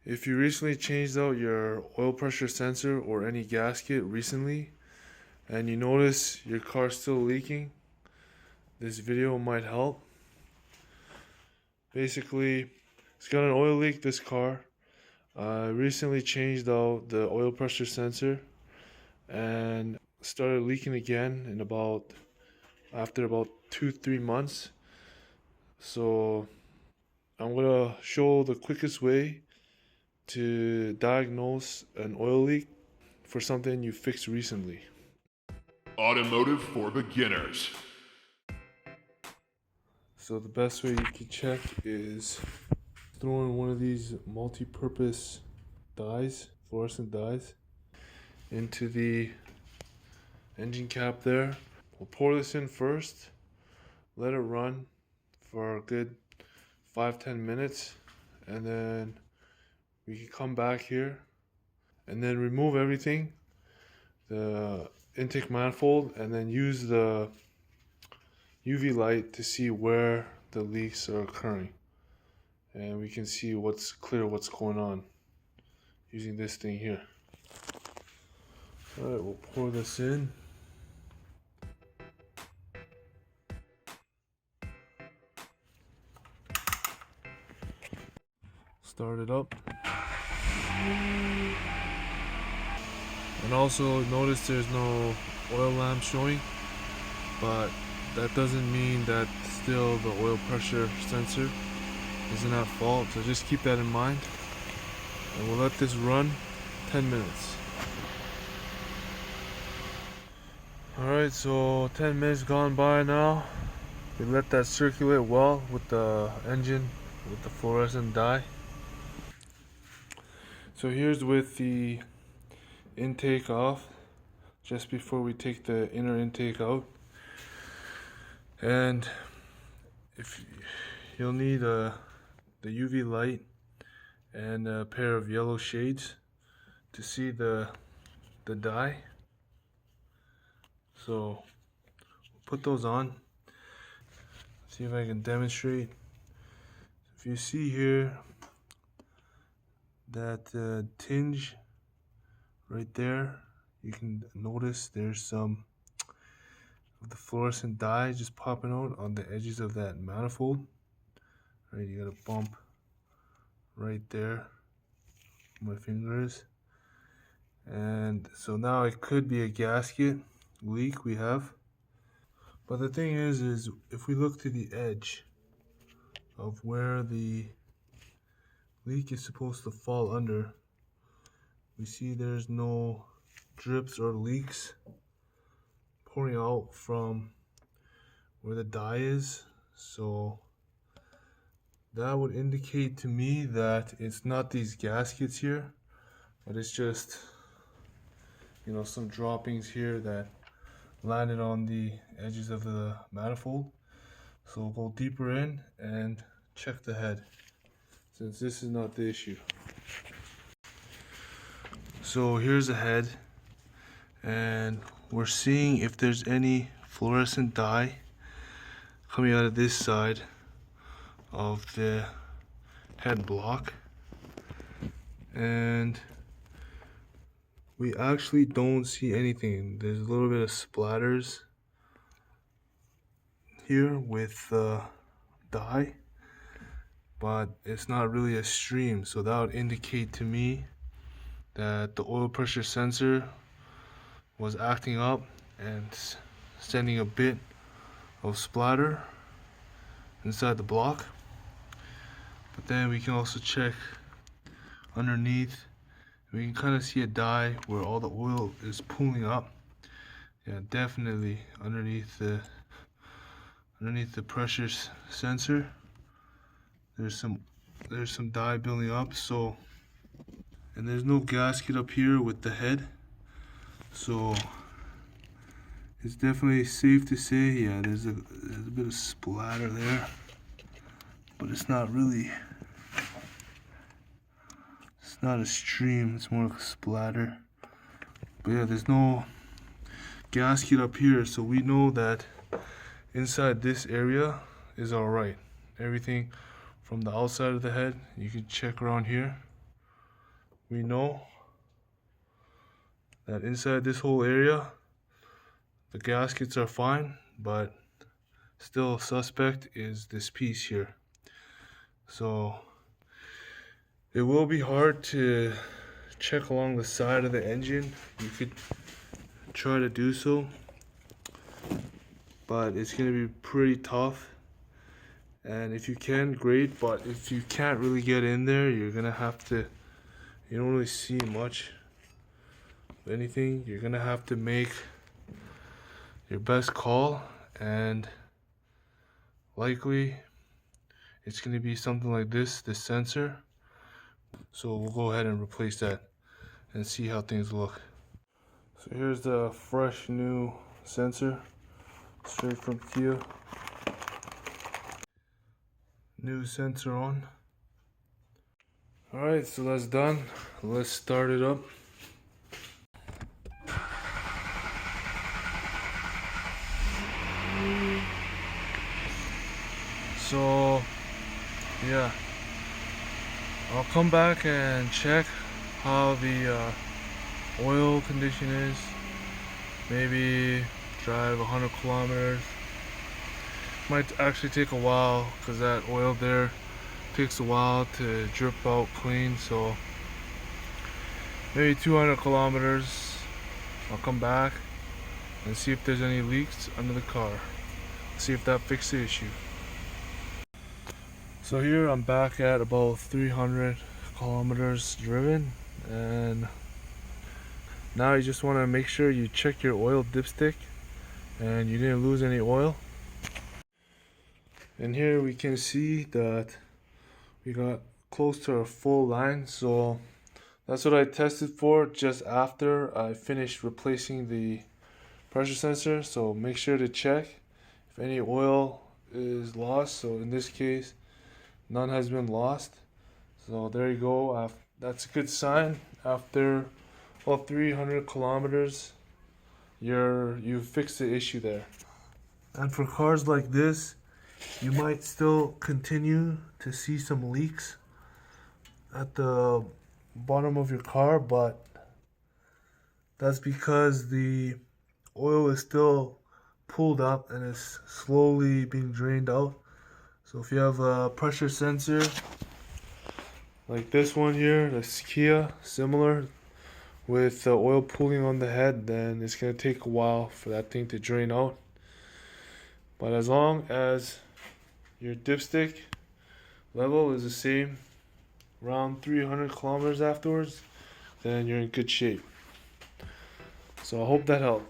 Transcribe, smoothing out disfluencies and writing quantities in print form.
If you recently changed out your oil pressure sensor or any gasket recently and you notice your car's still leaking, this video might help. Basically, it's got an oil leak, this car. I recently changed out the oil pressure sensor and started leaking again after about 2-3 months. So I'm gonna show the quickest way to diagnose an oil leak for something you fixed recently. Automotive for Beginners. So the best way you can check is throwing one of these multi-purpose dyes, fluorescent dyes, into the engine cap there. We'll pour this in first, let it run for a good 5-10 minutes, and then we can come back here and then remove everything, the intake manifold, and then use the UV light to see where the leaks are occurring, and we can see what's going on using this thing here. All right, we'll pour this in. Start it up. And also notice there's no oil lamp showing, but that doesn't mean that still the oil pressure sensor isn't at fault. So just keep that in mind. And we'll let this run 10 minutes. Alright, so 10 minutes gone by now. We let that circulate well with the engine, with the fluorescent dye. So here's with the intake off, just before we take the inner intake out. And if you'll need the UV light and a pair of yellow shades to see the dye. So we'll put those on. See if I can demonstrate. If you see here that tinge right there, you can notice there's some of the fluorescent dye just popping out on the edges of that manifold. Right, you got a bump right there where my finger is. And so now it could be a gasket leak we have. But the thing is if we look to the edge of where the leak is supposed to fall under, we see there's no drips or leaks pouring out from where the dye is. So that would indicate to me that it's not these gaskets here, but it's just, you know, some droppings here that landed on the edges of the manifold. So we'll go deeper in and check the head, since this is not the issue. So here's the head, and we're seeing if there's any fluorescent dye coming out of this side of the head block, and we actually don't see anything. There's a little bit of splatters here with dye, but it's not really a stream, so that would indicate to me that the oil pressure sensor was acting up and sending a bit of splatter inside the block. But then we can also check underneath. We can kind of see a dye where all the oil is pooling up. Yeah, definitely underneath the pressure sensor, there's some dye building up. So, and there's no gasket up here with the head, so it's definitely safe to say, yeah, there's a bit of splatter there, but it's not a stream, it's more like a splatter. But yeah, there's no gasket up here, so we know that inside this area is all right. Everything from the outside of the head, you can check around here, we know that inside this whole area the gaskets are fine, but still suspect is this piece here. So it will be hard to check along the side of the engine. You could try to do so, but it's going to be pretty tough. And if you can, great, but if you can't really get in there, you're going to have to, you don't really see much of anything. You're going to have to make your best call, and likely it's going to be something like this sensor. So we'll go ahead and replace that and see how things look. So here's the fresh new sensor, straight from Kia. New sensor on. Alright, so that's done. Let's start it up. So yeah, I'll come back and check how the oil condition is. Maybe drive 100 kilometers. Might actually take a while because that oil there takes a while to drip out clean. So maybe 200 kilometers. I'll come back and see if there's any leaks under the car. See if that fixed the issue. So here I'm back at about 300 kilometers driven, and now you just want to make sure you check your oil dipstick and you didn't lose any oil. And here we can see that we got close to our full line, so that's what I tested for just after I finished replacing the pressure sensor. So make sure to check if any oil is lost. So in this case, none has been lost. So there you go. That's a good sign. After about 300 kilometers, you fixed the issue there. And for cars like this, you might still continue to see some leaks at the bottom of your car, but that's because the oil is still pulled up and is slowly being drained out. So if you have a pressure sensor like this one here, the Kia, similar, with the oil pooling on the head, then it's going to take a while for that thing to drain out. But as long as your dipstick level is the same around 300 kilometers afterwards, then you're in good shape. So I hope that helped.